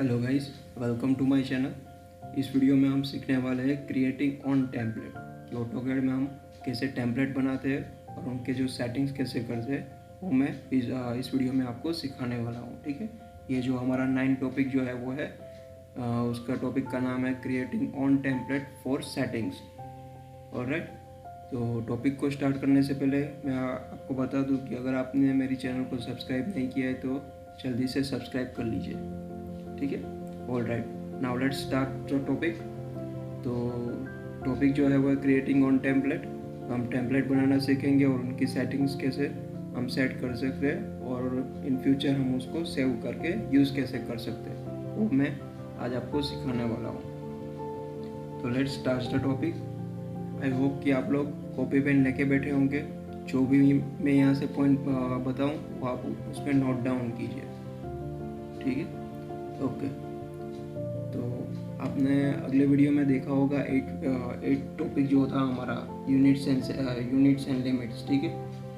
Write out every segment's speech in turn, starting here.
Hello guys, welcome to my channel. इस video में हम सीखने वाले हैं क्रिएटिंग ऑन टेम्पलेट कि ऑटोकैड में हम कैसे टेम्पलेट बनाते हैं और उनके जो सेटिंग्स कैसे करते हैं वो मैं इस वीडियो में आपको सिखाने वाला हूँ। ठीक है, ये जो हमारा 9 टॉपिक जो है वो है उसका टॉपिक का नाम है creating on template for settings. Alright, तो टॉपिक को स्टार्ट करने से पहले मैं आपको बता दूं कि अगर आपने मेरी चैनल को सब्सक्राइब नहीं किया है तो जल्दी से सब्सक्राइब कर लीजिए। ठीक है, all right, now let's start the topic. तो टॉपिक जो है वो है क्रिएटिंग ऑन टेम्पलेट। हम टेम्पलेट बनाना सीखेंगे और उनकी सेटिंग्स कैसे हम सेट कर सकते हैं और इन फ्यूचर हम उसको सेव करके यूज़ कैसे कर सकते हैं वो मैं आज आपको सिखाने वाला हूँ। तो let's start the topic. I hope कि आप लोग कॉपी पेन लेके बैठे होंगे। जो भी मैं यहाँ से पॉइंट बताऊँ वो आप उसमें नोट डाउन कीजिए। ठीक है, ओके। तो आपने अगले वीडियो में देखा होगा 8 टॉपिक जो था हमारा यूनिट्स एंड लिमिट्स। ठीक है,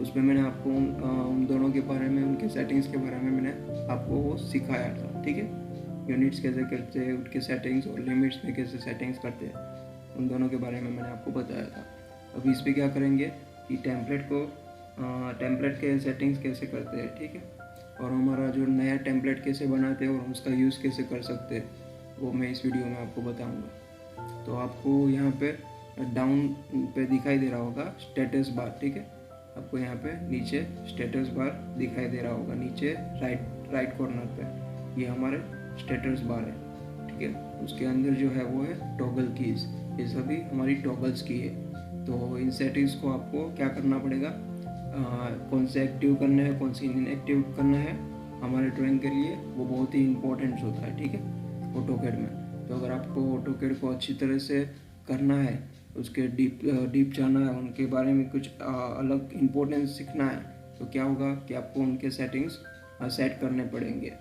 उसमें मैंने आपको उन दोनों के बारे में, उनके सेटिंग्स के बारे में मैंने आपको वो सिखाया था। ठीक है, यूनिट्स कैसे करते हैं, उनके सेटिंग्स, और लिमिट्स में कैसे सेटिंग्स करते हैं, उन दोनों के बारे में मैंने आपको बताया था। अभी इस पर क्या करेंगे कि टेम्पलेट के सेटिंग्स कैसे करते हैं। ठीक है, और हमारा जो नया टेम्पलेट कैसे बनाते हैं और उसका यूज़ कैसे कर सकते हैं वो मैं इस वीडियो में आपको बताऊंगा। तो आपको यहाँ पे डाउन पे दिखाई दे रहा होगा स्टेटस बार। ठीक है, आपको यहाँ पे नीचे स्टेटस बार दिखाई दे रहा होगा, नीचे राइट कॉर्नर पे ये हमारे स्टेटस बार है। ठीक है, उसके अंदर जो है वो है टॉगल कीज़। ये सभी हमारी टॉगल्स की है। तो इन सेटिंग्स को आपको क्या करना पड़ेगा, कौन से एक्टिव करना है, कौन सी इनएक्टिव करना है हमारे ड्राइंग के लिए, वो बहुत ही इम्पोर्टेंट होता है। ठीक है, ऑटोकैड में। तो अगर आपको ऑटोकैड को अच्छी तरह से करना है, उसके डीप जाना है, उनके बारे में कुछ अलग इम्पोर्टेंस सीखना है, तो क्या होगा कि आपको उनके सेटिंग्स सेट करने पड़ेंगे।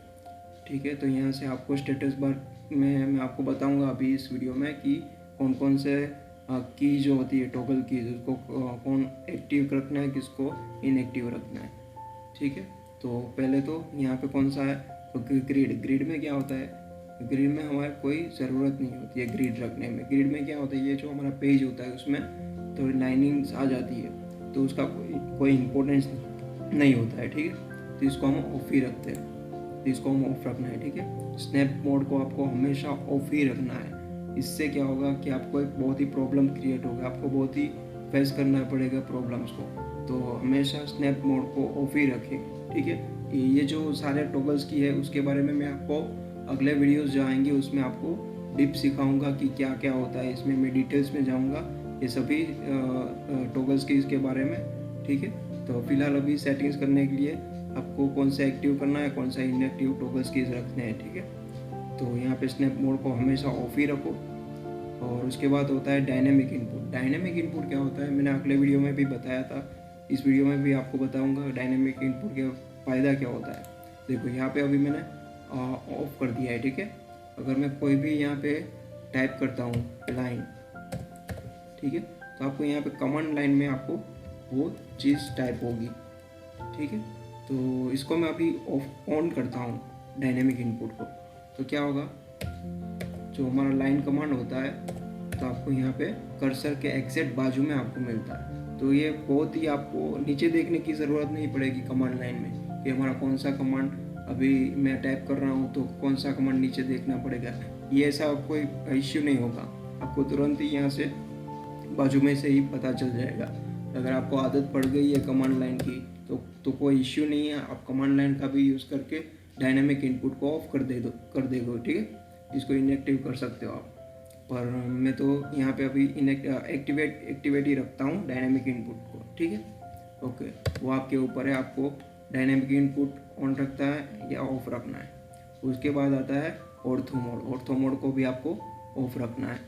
ठीक है, तो यहाँ से आपको स्टेटस बार में मैं आपको बताऊँगा अभी इस वीडियो में कि कौन कौन से की जो होती है टॉगल कीज, उसको कौन एक्टिव रखना है, किसको इनएक्टिव रखना है। ठीक है, तो पहले तो यहाँ पे कौन सा है, तो ग्रिड में क्या होता है, ग्रिड में हमारे कोई ज़रूरत नहीं होती है ग्रिड रखने में। ग्रिड में क्या होता है, ये जो हमारा पेज होता है उसमें तो लाइनिंग्स आ जाती है, तो उसका कोई इम्पोर्टेंस नहीं होता है। ठीक है, तो इसको हम ऑफ ही रखते हैं, तो इसको हम ऑफ रखना है। ठीक है, स्नैप मोड को आपको हमेशा ऑफ ही रखना है। इससे क्या होगा कि आपको एक बहुत ही प्रॉब्लम क्रिएट होगा, आपको बहुत ही फेस करना पड़ेगा प्रॉब्लम्स को। तो हमेशा स्नैप मोड को ऑफ ही रखें। ठीक है, ये जो सारे टॉगल्स की है उसके बारे में मैं आपको अगले वीडियोस जो आएंगे उसमें आपको डीप सिखाऊंगा कि क्या क्या होता है इसमें। मैं डिटेल्स में जाऊंगा ये सभी टॉगल्स की इसके बारे में। ठीक है, तो फिलहाल अभी सेटिंग्स करने के लिए आपको कौन सा एक्टिव करना है, कौन सा इनएक्टिव टॉगल्स की रखने हैं। ठीक है, तो यहाँ पे स्नैप मोड को हमेशा ऑफ ही रखो। और उसके बाद होता है डायनेमिक इनपुट। डायनेमिक इनपुट क्या होता है, मैंने अगले वीडियो में भी बताया था, इस वीडियो में भी आपको बताऊंगा डायनेमिक इनपुट का फ़ायदा क्या होता है। देखो यहाँ पे अभी मैंने ऑफ कर दिया है। ठीक है, अगर मैं कोई भी यहाँ पे टाइप करता हूँ लाइन, ठीक है, तो आपको यहाँ पे कमांड लाइन में आपको वो चीज़ टाइप होगी। ठीक है, तो इसको मैं अभी ऑन करता हूँ डायनेमिक इनपुट को, तो क्या होगा, जो हमारा लाइन कमांड होता है तो आपको यहाँ पे कर्सर के एग्जैक्ट बाजू में आपको मिलता है। तो ये बहुत ही, आपको नीचे देखने की ज़रूरत नहीं पड़ेगी कमांड लाइन में कि हमारा कौन सा कमांड अभी मैं टाइप कर रहा हूँ तो कौन सा कमांड नीचे देखना पड़ेगा। ये ऐसा कोई इश्यू नहीं होगा, आपको तुरंत ही यहाँ से बाजू में से ही पता चल जाएगा। अगर आपको आदत पड़ गई है कमांड लाइन की तो कोई इश्यू नहीं है, आप कमांड लाइन का भी यूज़ करके डायनेमिक इनपुट को ऑफ कर देगा। ठीक है, इसको इनएक्टिव कर सकते हो आप, पर मैं तो यहाँ पे अभी एक्टिवेट ही रखता हूँ डायनेमिक इनपुट को। ठीक है, ओके, वो आपके ऊपर है, आपको डायनेमिक इनपुट ऑन रखता है या ऑफ रखना है। उसके बाद आता है ऑर्थो मोड। ऑर्थो मोड को भी आपको ऑफ रखना है।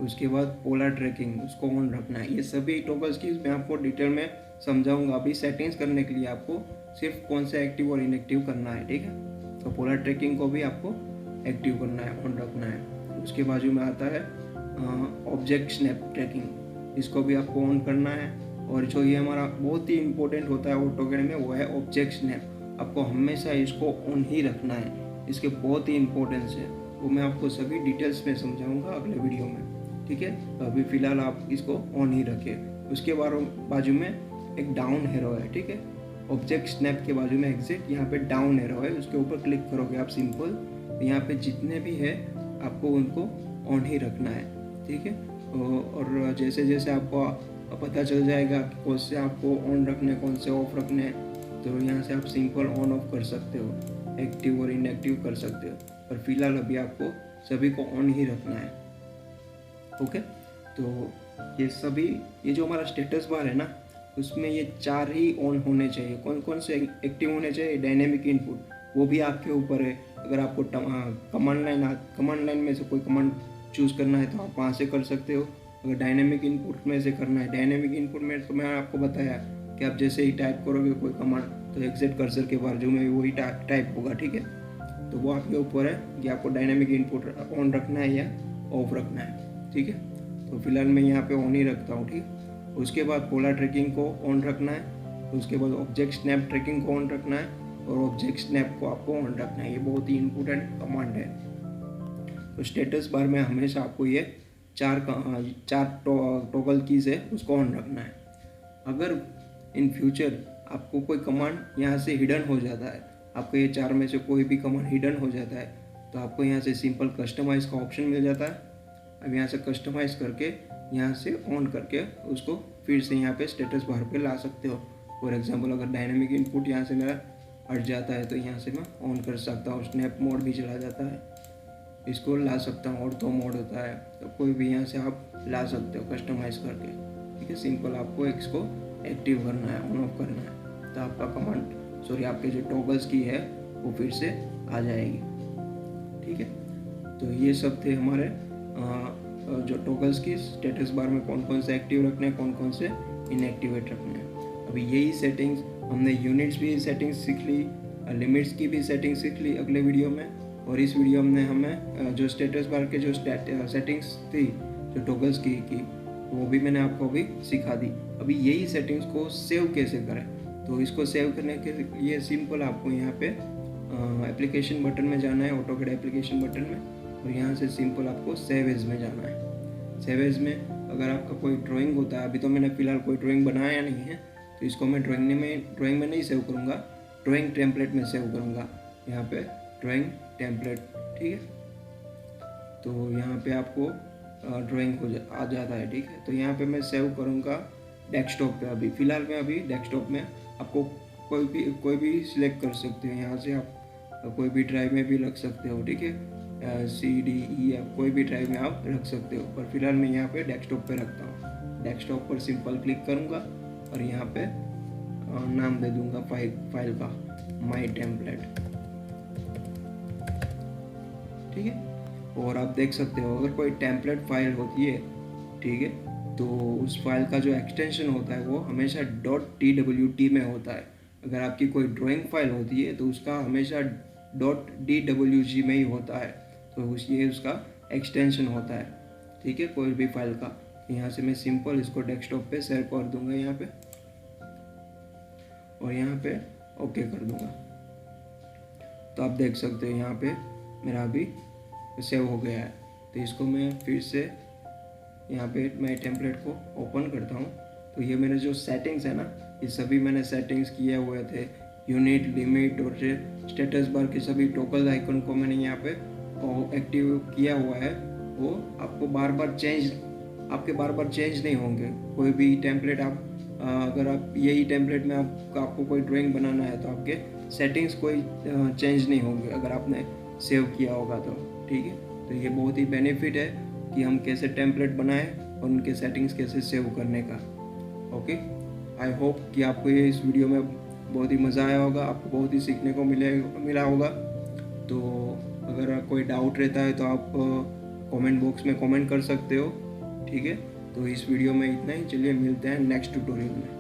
उसके बाद पोलर ट्रैकिंग, उसको ऑन रखना है। ये सभी टॉगल्स की मैं आपको डिटेल में समझाऊंगा। अभी सेटिंग्स करने के लिए आपको सिर्फ कौन सा एक्टिव और इनएक्टिव करना है। ठीक है, तो पोलर ट्रैकिंग को भी आपको एक्टिव करना है, ऑन रखना है। उसके बाजू में आता है ऑब्जेक्ट स्नैप ट्रैकिंग, इसको भी आपको ऑन करना है। और जो ये हमारा बहुत ही इंपॉर्टेंट होता है ऑटोकैड में वो है ऑब्जेक्ट स्नैप, आपको हमेशा इसको ऑन ही रखना है। इसके बहुत ही इम्पोर्टेंस है, वो मैं आपको सभी डिटेल्स में समझाऊंगा अगले वीडियो में, ठीक है। तो अभी फ़िलहाल आप इसको ऑन ही रखें। उसके बाजू में एक डाउन एरो है, ठीक है। ऑब्जेक्ट स्नैप के बाजू में एग्जिट, यहाँ पे डाउन एरो है, उसके ऊपर क्लिक करोगे आप सिंपल, तो यहाँ पे जितने भी है आपको उनको ऑन ही रखना है, ठीक है। और जैसे जैसे आपको पता चल जाएगा कि कौन से आपको ऑन रखने कौन से ऑफ रखने, तो यहाँ से आप सिंपल ऑन ऑफ कर सकते हो, एक्टिव और इनएक्टिव कर सकते हो। पर फिलहाल अभी आपको सभी को ऑन ही रखना है, ओके। तो ये जो हमारा स्टेटस बार है ना, उसमें ये 4 ही ऑन होने चाहिए। कौन कौन से एक्टिव होने चाहिए? डायनेमिक इनपुट, वो भी आपके ऊपर है। अगर आपको कमांड लाइन में से कोई कमांड चूज़ करना है तो आप वहाँ से कर सकते हो। अगर डायनेमिक इनपुट में से करना है, डायनेमिक इनपुट में तो मैं आपको बताया कि आप जैसे ही टाइप करोगे कोई कमांड तो एग्जिट कर्सर के बाजू में वही टाइप होगा, ठीक है। तो वो आपके ऊपर है कि आपको डायनेमिक इनपुट ऑन रखना है या ऑफ रखना है, ठीक है। तो फिलहाल मैं यहाँ पे ऑन ही रखता हूँ, ठीक। उसके बाद पोलर ट्रैकिंग को ऑन रखना है, उसके बाद ऑब्जेक्ट स्नैप ट्रैकिंग को ऑन रखना है, और ऑब्जेक्ट स्नैप को आपको ऑन रखना है। ये बहुत ही इम्पोर्टेंट कमांड है। तो स्टेटस बार में हमेशा आपको ये चार टॉगल कीज़ है, उसको ऑन रखना है। अगर इन फ्यूचर आपको कोई कमांड यहाँ से हिडन हो जाता है, आपको ये 4 में से कोई भी कमांड हिडन हो जाता है, तो आपको यहाँ से सिंपल कस्टमाइज का ऑप्शन मिल जाता है। अब यहाँ से कस्टमाइज करके यहाँ से ऑन करके उसको फिर से यहाँ पे स्टेटस बार पे ला सकते हो। फॉर एग्जांपल अगर डायनेमिक इनपुट यहाँ से मेरा हट जाता है तो यहाँ से मैं ऑन कर सकता हूँ। स्नैप मोड भी चला जाता है, इसको ला सकता हूँ। ऑर्थो मोड होता है, तो कोई भी यहाँ से आप ला सकते हो कस्टमाइज करके, ठीक है। सिंपल आपको इसको एक्टिव करना है, ऑन ऑफ करना है, तो आपका आपके जो टॉगल्स की है वो फिर से आ जाएगी, ठीक है। तो ये सब थे हमारे जो टॉगल्स की स्टेटस बार में कौन कौन से एक्टिव रखने हैं, कौन कौन से इनएक्टिवेट रखने हैं। अभी यही सेटिंग्स हमने यूनिट्स भी सेटिंग्स सीख ली, लिमिट्स की भी सेटिंग सीख ली अगले वीडियो में। और इस वीडियो में हमें जो स्टेटस बार के जो सेटिंग्स थी जो टॉगल्स की वो भी मैंने आपको अभी सिखा दी। अभी यही सेटिंग्स को सेव कैसे करें, तो इसको सेव करने के लिए सिंपल आपको यहाँ पे एप्लीकेशन बटन में जाना है, ऑटोकैड एप्लीकेशन बटन में, और यहाँ से सिंपल आपको सेव एज में जाना है। सेव एज में अगर आपका कोई ड्राइंग होता है, अभी तो मैंने फ़िलहाल कोई ड्राइंग बनाया नहीं है, तो इसको मैं ड्राइंग में नहीं सेव करूँगा, ड्राइंग टेम्पलेट में सेव करूँगा। यहाँ पे ड्राइंग टेम्पलेट, ठीक है। तो यहाँ पे आपको ड्राइंग आ जाता है, ठीक है। तो यहाँ पे मैं सेव करूँगा डेस्कटॉप पे। अभी फ़िलहाल मैं डेस्कटॉप में आपको कोई भी सिलेक्ट कर सकते हो। यहाँ से आप कोई भी ड्राइव में भी रख सकते हो, ठीक है। CDE कोई भी ड्राइव में आप रख सकते हो, पर फिलहाल मैं यहाँ पे डेस्कटॉप पे रखता हूँ। डेस्कटॉप पर सिंपल क्लिक करूँगा और यहाँ पे नाम दे दूँगा फाइल का माई टेम्पलेट, ठीक है। और आप देख सकते हो अगर कोई टेम्पलेट फाइल होती है, ठीक है, तो उस फाइल का जो एक्सटेंशन होता है वो हमेशा .twt में होता है। अगर आपकी कोई ड्राइंग फाइल होती है तो उसका हमेशा .dwg में ही होता है, तो ये उसका एक्सटेंशन होता है, ठीक है, कोई भी फाइल का। यहाँ से मैं सिंपल इसको डेस्कटॉप पे सेव कर दूंगा यहाँ पे, और यहाँ पे ओके कर दूंगा। तो आप देख सकते हो यहाँ पे मेरा अभी सेव हो गया है। तो इसको मैं फिर से यहाँ पे मैं टेम्पलेट को ओपन करता हूँ। तो ये मेरे जो सेटिंग्स है ना, ये सभी मैंने सेटिंग्स किए हुए थे। यूनिट, लिमिट और स्टेटस बार के सभी टॉगल आइकन को मैंने यहाँ पे एक्टिव किया हुआ है। वो आपको बार बार चेंज नहीं होंगे। कोई भी टेम्पलेट अगर आप यही टेम्पलेट में आपको कोई ड्राइंग बनाना है तो आपके सेटिंग्स कोई चेंज नहीं होंगे अगर आपने सेव किया होगा तो, ठीक है। तो ये बहुत ही बेनिफिट है कि हम कैसे टेम्पलेट बनाएं और उनके सेटिंग्स कैसे सेव करने का। ओके, आई होप कि आपको ये इस वीडियो में बहुत ही मज़ा आया होगा, आपको बहुत ही सीखने को मिला होगा। तो अगर कोई डाउट रहता है तो आप कमेंट बॉक्स में कमेंट कर सकते हो, ठीक है। तो इस वीडियो में इतना ही, चलिए मिलते हैं नेक्स्ट ट्यूटोरियल में।